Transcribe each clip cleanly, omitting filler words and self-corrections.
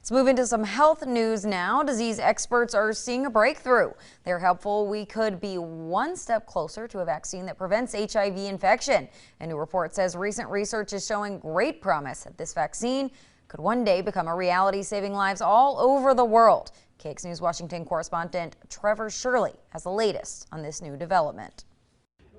Let's move into some health news now. Disease experts are seeing a breakthrough. They're hopeful we could be one step closer to a vaccine that prevents HIV infection. A new report says recent research is showing great promise that this vaccine could one day become a reality, saving lives all over the world. KX News Washington correspondent Trevor Shirley has the latest on this new development.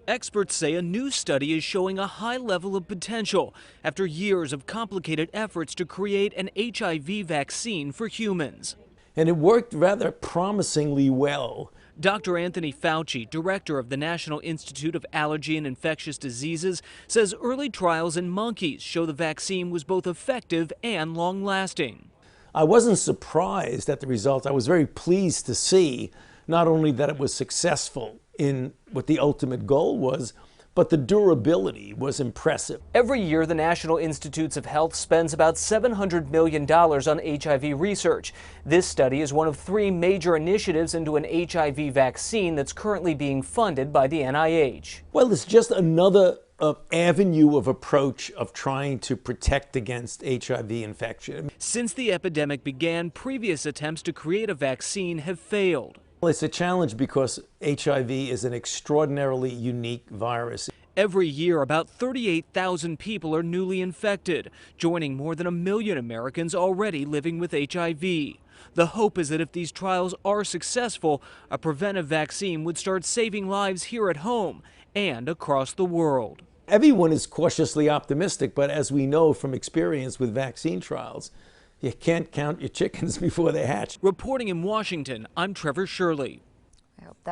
Experts say a new study is showing a high level of potential after years of complicated efforts to create an HIV vaccine for humans. And it worked rather promisingly well. Dr. Anthony Fauci, director of the National Institute of Allergy and Infectious Diseases, says early trials in monkeys show the vaccine was both effective and long-lasting. I wasn't surprised at the results. I was very pleased to see not only that it was successful in what the ultimate goal was, but the durability was impressive. Every year, the National Institutes of Health spends about $700 million on HIV research. This study is one of 3 major initiatives into an HIV vaccine that's currently being funded by the NIH. Well, it's just another avenue of approach of trying to protect against HIV infection. Since the epidemic began, previous attempts to create a vaccine have failed. It's a challenge because HIV is an extraordinarily unique virus. Every year, about 38,000 people are newly infected, joining more than 1 million Americans already living with HIV. The hope is that if these trials are successful, a preventive vaccine would start saving lives here at home and across the world. Everyone is cautiously optimistic, but as we know from experience with vaccine trials, you can't count your chickens before they hatch. Reporting in Washington, I'm Trevor Shirley. I hope that